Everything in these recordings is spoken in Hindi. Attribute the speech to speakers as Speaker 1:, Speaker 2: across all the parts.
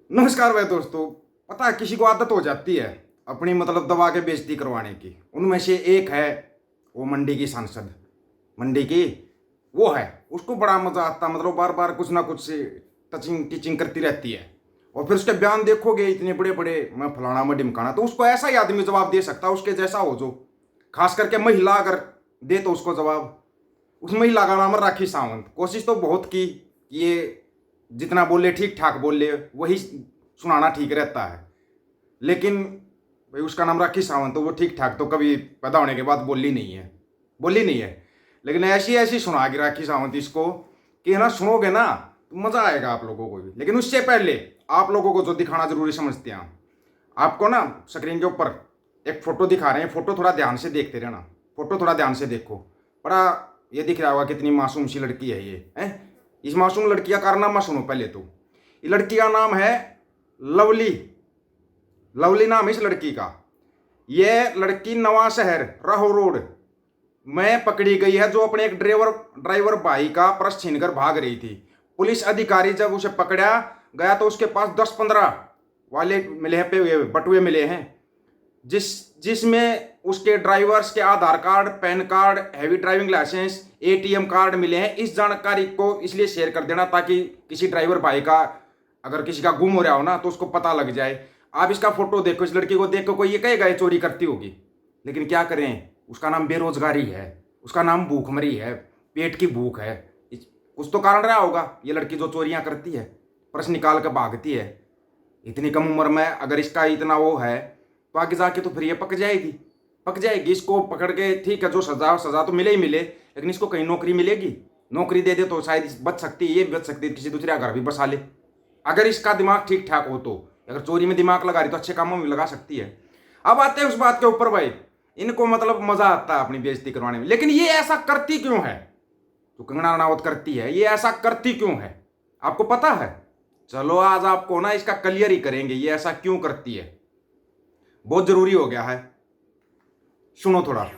Speaker 1: नमस्कार भाई दोस्तों। पता है किसी को आदत हो जाती है अपनी दबा के बेइज्जती करवाने की। उनमें से एक है वो मंडी की सांसद। मंडी की वो है, उसको बड़ा मजा आता, बार बार कुछ ना कुछ से टचिंग टीचिंग करती रहती है। और फिर उसके बयान देखोगे इतने बड़े बड़े, मैं फलाना मैं ढिमकाना। तो उसको ऐसा ही आदमी जवाब दे सकता है, उसके जैसा हो जो, खास करके महिला अगर दे तो उसको जवाब। उस महिला का नाम है राखी सावंत। कोशिश तो बहुत की कि ये जितना बोले ठीक ठाक बोले, वही सुनाना ठीक रहता है। लेकिन भाई उसका नाम राखी सावंत, तो वो ठीक ठाक तो कभी पैदा होने के बाद बोली नहीं है, बोली नहीं है। लेकिन ऐसी ऐसी सुनाएगी राखी सावंत इसको कि है ना, सुनोगे ना तो मजा आएगा आप लोगों को भी। लेकिन उससे पहले आप लोगों को जो दिखाना जरूरी समझते हैं, आपको ना स्क्रीन के ऊपर एक फोटो दिखा रहे हैं। फोटो थोड़ा ध्यान से देखते रहना, फोटो थोड़ा ध्यान से देखो। बड़ा ये दिख रहा होगा कितनी मासूम सी लड़की है ये है। इस मासूम लड़की का कारनामा सुनो पहले तो। ये लड़की का नाम है लवली। लवली नाम है इस लड़की का। यह लड़की नवा शहर राहो रोड में पकड़ी गई है, जो अपने एक ड्राइवर भाई का पर्स छीनकर भाग रही थी। पुलिस अधिकारी जब उसे पकड़ा गया तो उसके पास 10-15 वाले मिले हैं, पे बटुए मिले हैं, जिसमें उसके ड्राइवर्स के Aadhaar card, PAN card, heavy driving licence, ATM card मिले हैं। इस जानकारी को इसलिए शेयर कर देना ताकि किसी ड्राइवर भाई का अगर किसी का गुम हो रहा हो ना तो उसको पता लग जाए। आप इसका फोटो देखो, इस लड़की को देखो, कोई ये कहेगा ये चोरी करती होगी। लेकिन क्या करें, उसका नाम बेरोजगारी है, उसका नाम भूखमरी है, पेट की भूख है। कुछ तो कारण रहा होगा ये लड़की जो चोरियां करती है, पर्स निकाल कर भागती है। इतनी कम उम्र में अगर इसका इतना वो है तो आगे जाके तो फिर ये पक जाएगी, पक जाएगी। इसको पकड़ के ठीक है, जो सजा सजा तो मिले ही मिले, लेकिन इसको कहीं नौकरी मिलेगी। नौकरी दे दे तो शायद बच सकती है, ये बच सकती है, किसी दूसरे का घर भी बसा ले अगर इसका दिमाग ठीक ठाक हो तो। अगर चोरी में दिमाग लगा रही तो अच्छे कामों में लगा सकती है। अब आते हैं उस बात के ऊपर भाई, इनको मजा आता है अपनी बेइज्जती करवाने में। लेकिन ये ऐसा करती क्यों है जो कंगना रनावत करती है? ये ऐसा करती क्यों है आपको पता है? चलो आज आपको ना इसका क्लियर ही करेंगे, ये ऐसा क्यों करती है। बहुत जरूरी हो गया है, सुनो थोड़ा।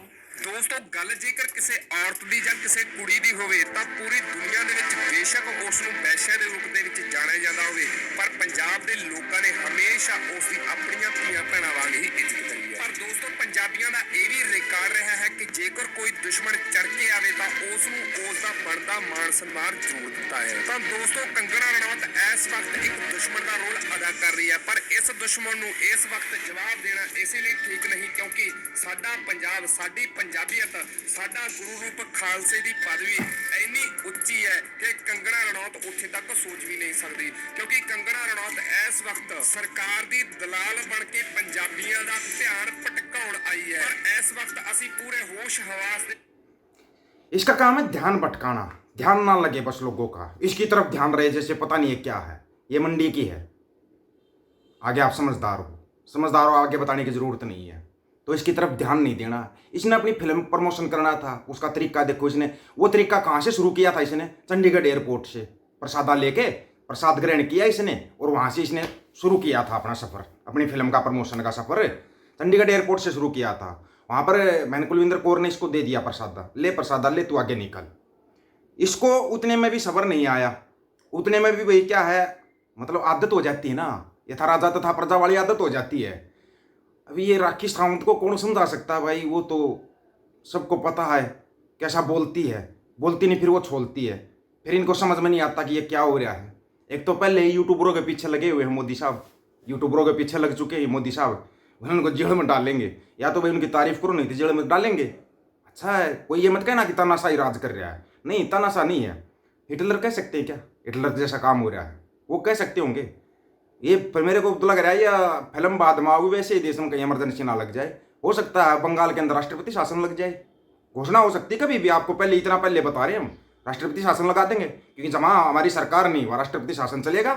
Speaker 2: ਦੋਸਤੋ ਗੱਲ ਜੇਕਰ ਕਿਸੇ ਔਰਤ ਦੀ ਜਾਂ ਕਿਸੇ ਕੁੜੀ ਦੀ ਹੋਵੇ ਤਾਂ ਪੂਰੀ ਦੁਨੀਆ ਦੇ ਵਿੱਚ ਬੇਸ਼ੱਕ ਉਸ ਨੂੰ ਵੈਸ਼ਿਆ ਦੇ ਰੂਪ ਦੇ ਵਿੱਚ ਜਾਣਿਆ ਜਾਂਦਾ ਹੋਵੇ, ਪਰ ਪੰਜਾਬ ਦੇ ਲੋਕਾਂ ਨੇ ਹਮੇਸ਼ਾ ਉਸ ਦੀ ਆਪਣੀਆਂ ਧੀਆਂ ਭੈਣਾਂ ਵਾਂਗ ਹੀ ਇੱਜ਼ਤ ਕਰੀ ਹੈ। ਪਰ ਦੋਸਤੋ ਪੰਜਾਬੀਆਂ ਦਾ ਇਹ ਵੀ ਰਿਕਾਰਡ ਰਿਹਾ ਹੈ ਕਿ ਜੇਕਰ ਕੋਈ ਦੁਸ਼ਮਣ ਚੜ ਕੇ ਆਵੇ ਤਾਂ ਉਸ ਨੂੰ ਉਸ ਦਾ ਬਣਦਾ ਮਾਣ ਸਨਮਾਨ ਜ਼ਰੂਰ ਦਿੱਤਾ ਹੈ। ਤਾਂ ਦੋਸਤੋ ਕੰਗਣਾ ਰਣੌਤ ਇਸ ਵਕਤ ਇੱਕ ਦੁਸ਼ਮਣ ਦਾ ਰੋਲ ਅਦਾ ਕਰ ਰਹੀ ਹੈ, ਪਰ ਇਸ ਦੁਸ਼ਮਣ ਨੂੰ ਇਸ ਵਕਤ ਜਵਾਬ ਦੇਣਾ ਇਸੇ ਲਈ ਠੀਕ ਨਹੀਂ, ਕਿਉਂਕਿ ਸਾਡਾ ਪੰਜਾਬ, ਸਾਡੀ ਪੰਜਾਬੀਅਤ, ਸਾਡਾ ਗੁਰੂ ਰੂਪ ਖਾਲਸੇ ਦੀ ਪਦਵੀ ਇੰਨੀ ਉੱਚੀ ਹੈ ਕਿ ਕੰਗਣਾ ਰਣੌਤ ਉੱਥੇ ਤੱਕ ਸੋਚ ਵੀ ਨਹੀਂ ਸਕਦੀ, ਕਿਉਂਕਿ ਕੰਗਣਾ ਰਣੌਤ ਇਸ ਵਕਤ ਸਰਕਾਰ ਦੀ ਦਲਾਲ ਬਣ ਕੇ ਪੰਜਾਬੀਆਂ ਦਾ ਧਿਆਨ ਭਟਕਾਉਣ ਆਈ ਹੈ। ਪਰ ਇਸ ਵਕਤ ਅਸੀਂ ਪੂਰੇ ਹੋਸ਼ ਹਵਾਸ ਦੇ
Speaker 1: इसका काम है ध्यान भटकाना, ध्यान ना लगे बस लोगों का, इसकी तरफ ध्यान रहे जैसे पता नहीं है क्या है। ये मंडी की है, आगे आप समझदार हो, आगे बताने की जरूरत नहीं है। तो इसकी तरफ ध्यान नहीं देना। इसने अपनी फिल्म प्रमोशन करना था, उसका तरीका देखो। इसने वो तरीका कहाँ से शुरू किया था? इसने चंडीगढ़ एयरपोर्ट से प्रसादा लेके प्रसाद ग्रहण किया इसने, और वहाँ से इसने शुरू किया था अपना सफ़र, अपनी फिल्म का प्रमोशन का सफ़र चंडीगढ़ एयरपोर्ट से शुरू किया था। वहाँ पर मैंने कुलविंदर कौर ने इसको दे दिया प्रसादा, ले प्रसादा ले, तू आगे निकल। इसको उतने में भी सब्र नहीं आया, उतने में भी भाई क्या है, आदत हो जाती है ना, यथा राजा तथा प्रजा वाली आदत हो जाती है। अभी ये राखी सावंत को कौन समझा सकता है भाई? वो तो सबको पता है कैसा बोलती है, बोलती नहीं फिर वो छोलती है। फिर इनको समझ में नहीं आता कि ये क्या हो रहा है। एक तो पहले ही यूट्यूबरों के पीछे लगे हुए हैं मोदी साहब, यूट्यूबरों के पीछे लग चुके हैं मोदी साहब। उनको जेल में डालेंगे, या तो भाई उनकी तारीफ करो, नहीं तो जेल में डालेंगे। अच्छा है, कोई ये मत कहना कि तानाशाही राज कर रहा है। नहीं, तानाशाह नहीं है। हिटलर कह सकते हैं क्या? हिटलर जैसा काम हो रहा है वो कह सकते होंगे। ये मेरे को तो लग रहा है या फिल्म बाद में आओगी, वैसे ही देश में कहीं इमरजेंसी ना लग जाए। हो सकता है बंगाल के अंदर राष्ट्रपति शासन लग जाए, घोषणा हो सकती है कभी भी। आपको पहले इतना पहले बता रहे हैं हम, राष्ट्रपति शासन लगा देंगे, क्योंकि जहाँ हमारी सरकार नहीं वहाँ राष्ट्रपति शासन चलेगा।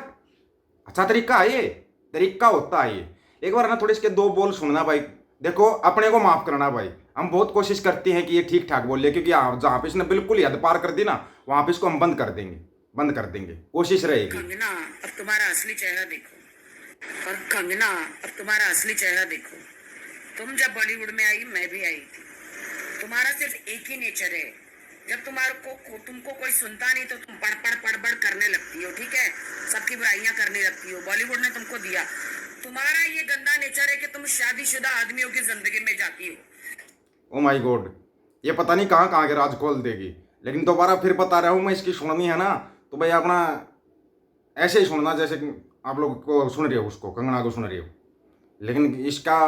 Speaker 1: अच्छा तरीका है, ये तरीका होता है ये। एक बार ना थोड़ी इसके दो बोल सुनना भाई, देखो अपने को माफ करना भाई। हम बहुत कोशिश करते हैं कि ये ठीक ठाक बोले, क्योंकि जहाँ पे इसने बिल्कुल हद पार कर दी ना, वहाँ पे इसको हम बंद कर देंगे, कोशिश रहेगी।
Speaker 3: कंगना अब तुम्हारा असली चेहरा देखो, और कंगना अब तुम्हारा असली चेहरा देखो। तुम जब बॉलीवुड में आई, मैं भी आई थी। तुम्हारा सिर्फ एक ही नेचर है, जब तुमको कोई सुनता नहीं तो तुम पढ़ करने लगती हो, ठीक है, सबकी बुराइयां करने लगती हो। बॉलीवुड ने तुमको दिया। तुम्हारा ये गंदा नेचर है कि तुम शादीशुदा आदमियों की जिंदगी में जाती हो।
Speaker 1: ओ माय गॉड, ये पता नहीं कहाँ कहाँ के राज खोल देगी। लेकिन दोबारा फिर बता रहा हूँ मैं, इसकी सुननी है ना तो भाई अपना ऐसे ही सुनना जैसे कि आप लोग को सुन रहे हो, उसको कंगना को सुन रहे हो। लेकिन इसका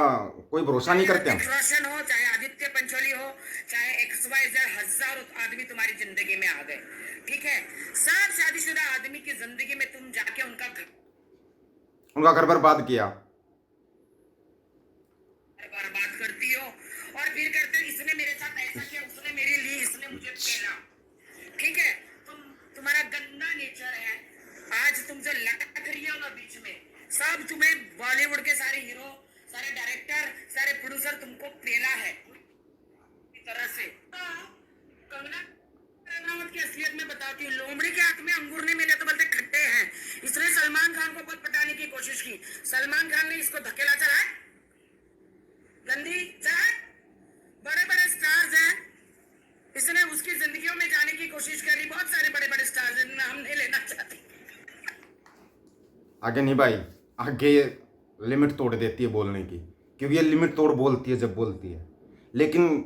Speaker 1: कोई भरोसा नहीं करते हम।
Speaker 3: ऋतिक रोशन हो, चाहे आदित्य पंचोली हो, चाहे XYZ, हजारों आदमी तुम्हारी जिंदगी में आ गए, ठीक है। सब शादीशुदा आदमी की जिंदगी में तुम जाके उनका
Speaker 1: घर बर्बाद किया,
Speaker 3: बर्बाद करती हो और फिर करते हो, इसने मेरे साथ ऐसा किया, उसने मेरे लिए, इसने मुझे पेला, ठीक है। तुम्हारा गंदा नेचर है। आज तुम जो लटक रही हो ना बीच में, सब तुम्हें बॉलीवुड के सारे हीरो, सारे डायरेक्टर, सारे प्रोड्यूसर तुमको पेला है इस तरह से। कंगना रनावत की असलियत में बताती हूँ, लोमड़ी के हाथ में अंगूर नहीं मिले तो बोलते खट्टे हैं। इसने सलमान खान को बहुत पटाने की कोशिश की, सलमान खान ने इसको धकेला, चला गंदी, चला। बड़े बड़े स्टार्स हैं, इसने उसकी जिंदगियों में जाने की कोशिश करी। बहुत सारे बड़े बड़े स्टार्स हैं, हम नहीं लेना चाहते।
Speaker 1: आगे नहीं भाई, आगे ये लिमिट तोड़ देती है बोलने की, क्योंकि ये लिमिट तोड़ बोलती है जब बोलती है। लेकिन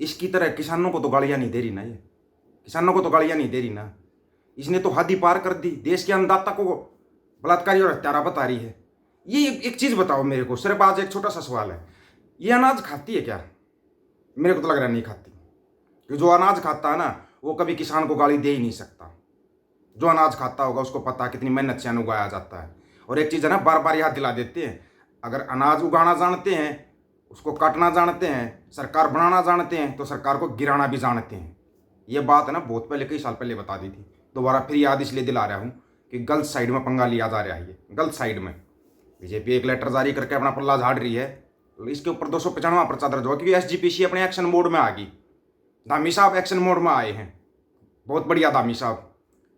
Speaker 1: इसकी तरह किसानों को तो गालियाँ नहीं दे रही ना, ये किसानों को तो गालियाँ नहीं दे रही ना। इसने तो हद ही पार कर दी, देश के अन्नदाता को बलात्कारी और हत्यारा बता रही है। ये एक चीज़ बताओ मेरे को, सिर्फ आज एक छोटा सा सवाल है, ये अनाज खाती है क्या? मेरे को तो लग रहा है नहीं खाती। कि जो अनाज खाता है ना वो कभी किसान को गाली दे ही नहीं सकता। जो अनाज खाता होगा उसको पता है कितनी मेहनत से अन्न उगाया जाता है। और एक चीज़ है ना, बार बार याद दिला देते हैं, अगर अनाज उगाना जानते हैं, उसको काटना जानते हैं, सरकार बनाना जानते हैं, तो सरकार को गिराना भी जानते हैं। ये बात है ना बहुत पहले, कई साल पहले बता दी थी। दोबारा फिर याद इसलिए दिला रहा हूँ कि गलत साइड में पंगा लिया जा रहा है। ये गलत साइड में बीजेपी एक लेटर जारी करके अपना पल्ला झाड़ रही है, तो इसके ऊपर 295 पर्चा दर्ज हुआ, क्योंकि SGPC अपने एक्शन मोड में आ गई। धामी साहब एक्शन मोड में आए हैं, बहुत बढ़िया धामी साहब,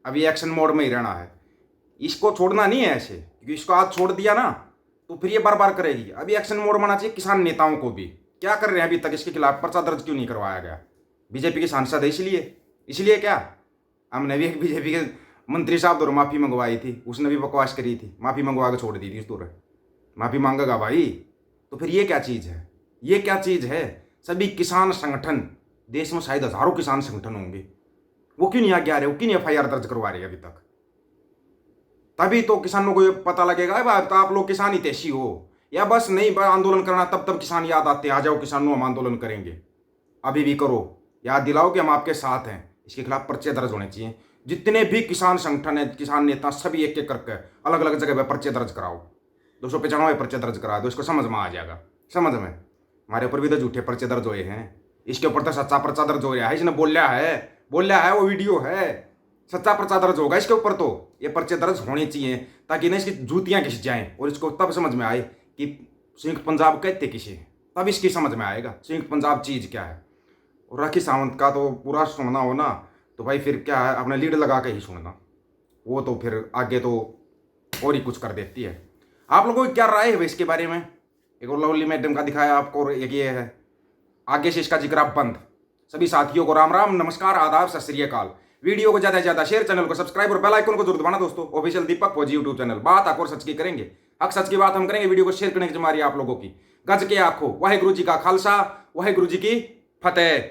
Speaker 1: अभी एक्शन मोड में ही रहना है। इसको छोड़ना नहीं है ऐसे, क्योंकि इसको आज छोड़ दिया ना तो फिर ये बार बार करेगी। अभी एक्शन मोड में आना चाहिए किसान नेताओं को भी। क्या कर रहे हैं अभी तक, इसके खिलाफ पर्चा दर्ज क्यों नहीं करवाया गया? बीजेपी के सांसद है इसलिए क्या? हमने भी एक बीजेपी के मंत्री साहब द्वारा माफ़ी मंगवाई थी, उसने भी बकवास करी थी, माफ़ी मंगवा के छोड़ दी थी। उस दूर माफ़ी मांगेगा भाई, तो फिर ये क्या चीज़ है? ये क्या चीज़ है? सभी किसान संगठन, देश में शायद हजारों किसान संगठन होंगे, वो क्यों नहीं आगे आ रहे? वो क्यों नहीं FIR दर्ज करवा रहे अभी तक? तभी तो किसानों को ये पता लगेगा तो आप लोग किसान हितैषी हो, या बस नहीं आंदोलन करना तब किसान याद आते हैं, आ जाओ किसानों हम आंदोलन करेंगे। अभी भी करो, याद दिलाओ कि हम आपके साथ हैं। इसके खिलाफ पर्चे दर्ज होने चाहिए। जितने भी किसान संगठन है, किसान नेता, सभी एक एक करके अलग अलग जगह पर पर्चे दर्ज कराओ। 295 पर्चे दर्ज करा दो, इसको समझ में आ जाएगा। समझ में, हमारे ऊपर भी तो झूठे पर्चे दर्ज हुए हैं, इसके ऊपर तो सच्चा पर्चा दर्ज हो रहा है। इसने बोला है, वो वीडियो है, सच्चा पर्चा दर्ज होगा इसके ऊपर। तो ये पर्चे दर्ज होने चाहिए ताकि ना इसकी जूतियाँ घिस जाएं और इसको तब समझ में आए कि संयुक्त पंजाब कहते किसे, तब इसकी समझ में आएगा संयुक्त पंजाब चीज़ क्या है। और राखी सावंत का तो पूरा सुनना हो ना तो भाई फिर क्या है, अपने लीड लगा के ही सुनना, वो तो फिर आगे तो और ही कुछ कर देती है। आप लोगों की क्या राय है इसके बारे में? एक और लवली मैडम का दिखाया आपको, और एक ये है, आगे से इसका जिक्र आप बंद। सभी साथियों को राम राम, नमस्कार, आदाब, सत श्री अकाल। वीडियो को ज़्यादा से ज़्यादा शेयर, चैनल को सब्सक्राइब और बेल आइकन को जरूर दबाना दोस्तों। ऑफिशियल दीपक फौजी यूट्यूब चैनल, बात आखों सच की करेंगे, हक सच की बात हम करेंगे। वीडियो को शेयर करने की जिम्मेदारी आप लोगों की। गज के आखो, वाहेगुरु जी का खालसा, वाहेगुरु जी की फतेह।